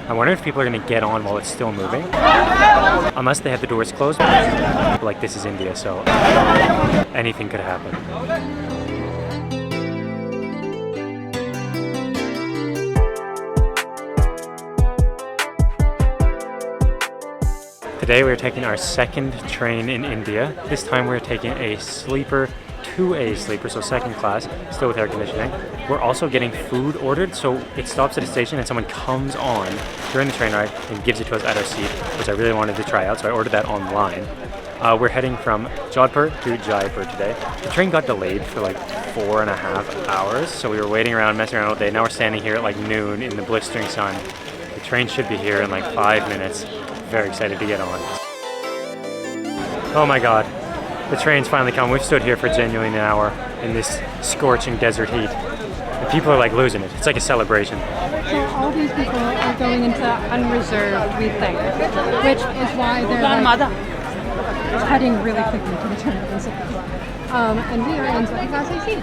I wonder if people are going to get on while it's still moving. Unless they have the doors closed. Like, this is India, so anything could happen. Today we're taking our second train in India. This time we're taking a sleeper, 2A sleeper, so second class, still with air conditioning. We're also getting food ordered, so it stops at a station and someone comes on during the train ride and gives it to us at our seat, which I really wanted to try out, so I ordered that online. We're heading from Jodhpur to Jaipur today. The train got delayed for like 4.5 hours, so we were waiting around, messing around all day. Now we're standing here at like noon in the blistering sun. The train should be here in like 5 minutes. Very excited to get on. Oh my god, the train's finally come. We've stood here for genuinely an hour in this scorching desert heat. And people are like losing it. It's like a celebration. So all these people are going into unreserved, we think, which is why they're like heading really quickly to the train, basically. And we are in second class AC.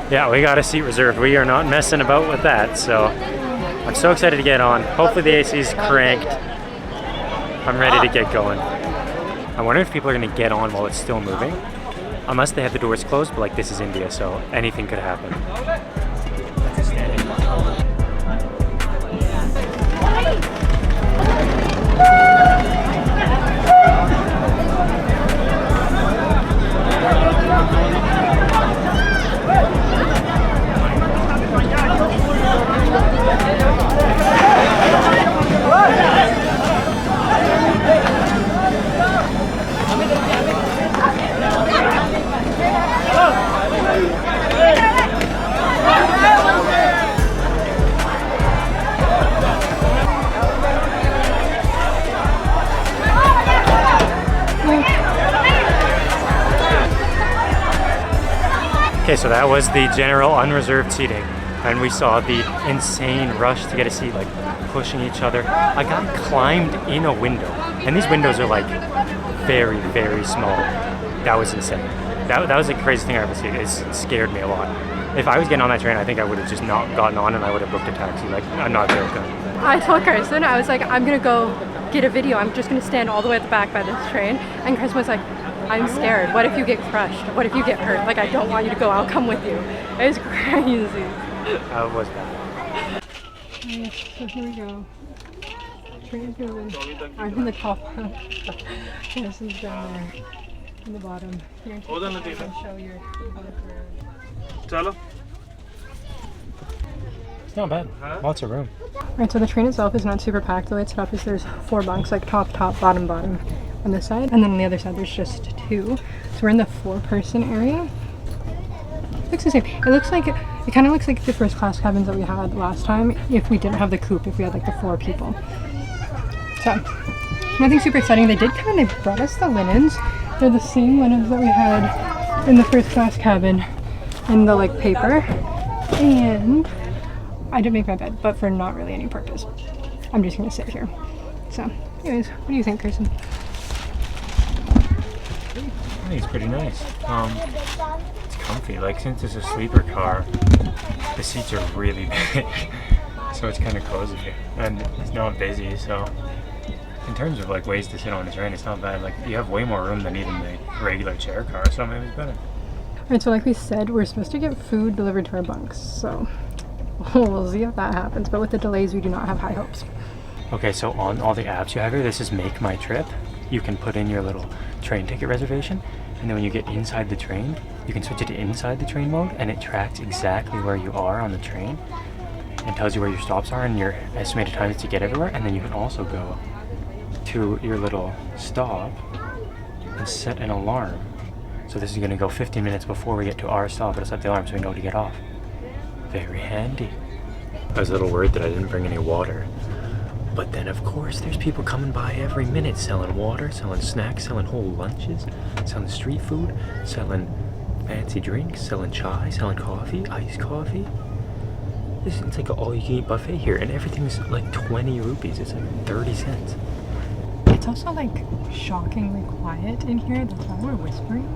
Yeah, we got a seat reserved. We are not messing about with that, so I'm so excited to get on. Hopefully the AC's cranked. I'm ready to get going. I wonder if people are going to get on while it's still moving. Unless they have the doors closed, but like, this is India, so anything could happen. Okay, so that was the general unreserved seating, and we saw the insane rush to get a seat, like pushing each other. A guy climbed in a window, and these windows are like very, very small. That was insane. That was the craziest thing I ever seen. It scared me a lot. If I was getting on that train, I think I would have just not gotten on and I would have booked a taxi. Like, I'm not joking. I told Carson, I was like, I'm gonna go get a video. I'm just gonna stand all the way at the back by this train. And Carson was like, I'm scared. What if you get crushed? What if you get hurt? Like, I don't want you to go. I'll come with you. It was crazy. That was bad. Yes, so here we go. Train's moving. I'm in the top. Carson's down there in the bottom. Here, and show your Chalo. It's not bad. Lots of room. Alright, so the train itself is not super packed. The way it's set up is there's 4 bunks, like top, bottom on this side. And then on the other side, there's just 2. So we're in the 4-person area. It looks the same. It looks like, it kind of looks like the first class cabins that we had last time if we didn't have the coupe, if we had like the 4 people. So, nothing super exciting. They brought us the linens. They're the same linens that we had in the first class cabin in the like paper. And I did make my bed, but for not really any purpose. I'm just gonna sit here. So, anyways, what do you think, Carson? I think it's pretty nice. It's comfy. Like, since it's a sleeper car, the seats are really big, so it's kind of cozy, and it's not busy. So, in terms of like ways to sit on the train, it's not bad. Like, you have way more room than even the regular chair car, so maybe it's better. Alright, so like we said, we're supposed to get food delivered to our bunks, so we'll see if that happens. But with the delays, we do not have high hopes. Okay, so on all the apps you have here, this is Make My Trip. You can put in your little train ticket reservation, and then when you get inside the train, you can switch it to inside the train mode, and it tracks exactly where you are on the train and tells you where your stops are and your estimated times to get everywhere. And then you can also go to your little stop and set an alarm. So this is going to go 15 minutes before we get to our stop. It'll set the alarm so we know to get off. Very handy. I was a little worried that I didn't bring any water. But then, of course, there's people coming by every minute selling water, selling snacks, selling whole lunches, selling street food, selling fancy drinks, selling chai, selling coffee, iced coffee. It's like an all-you-can-eat buffet here, and everything's like 20 rupees. It's like 30 cents. It's also like shockingly quiet in here. That's why we're whispering,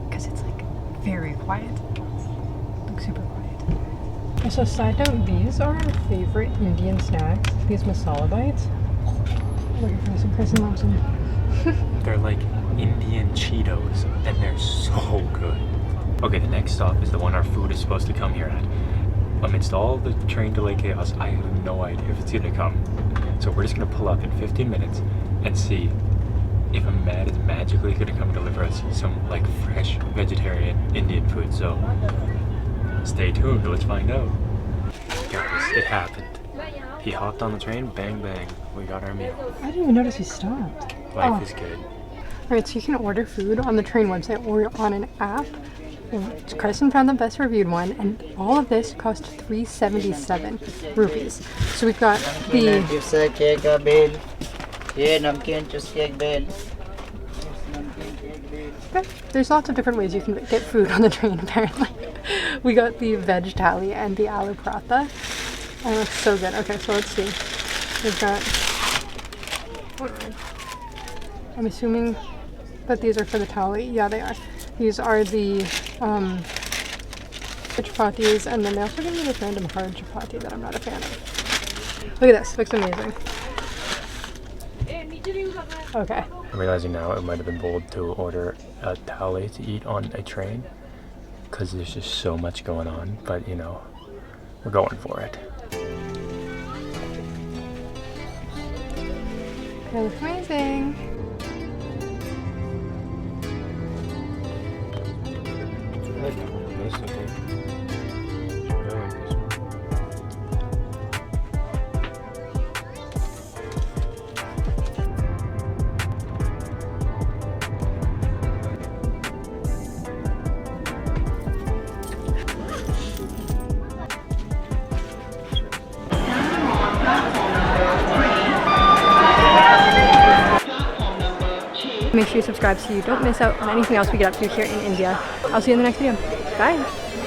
because it's like very quiet. Like super quiet. So side note, these are our favorite Indian snacks. These masala bites. Looking for some. Carson loves them. They're like Indian Cheetos, and they're so good. Okay, the next stop is the one our food is supposed to come here at. Amidst all the train delay chaos, I have no idea if it's gonna come. So we're just gonna pull up in 15 minutes and see if a man is magically gonna come deliver us some like fresh vegetarian Indian food. So stay tuned, let's find out. Guys, it happened. He hopped on the train, bang bang, we got our meal. I didn't even notice he stopped. Life is good. Alright, so you can order food on the train website or on an app. Carson found the best reviewed one, and all of this cost 377 rupees. So we've got the there's lots of different ways you can get food on the train apparently. We got the veg thali and the aloo paratha. And it looks so good. Okay, so let's see. We've got, I'm assuming that these are for the thali. Yeah, they are. These are the chapatis, and then they also give me this random hard chapati that I'm not a fan of. Look at this, looks amazing. Okay. I'm realizing now it might have been bold to order a thali to eat on a train because there's just so much going on, but you know, we're going for it. They look amazing. Make sure you subscribe so you don't miss out on anything else we get up to here in India. I'll see you in the next video. Bye!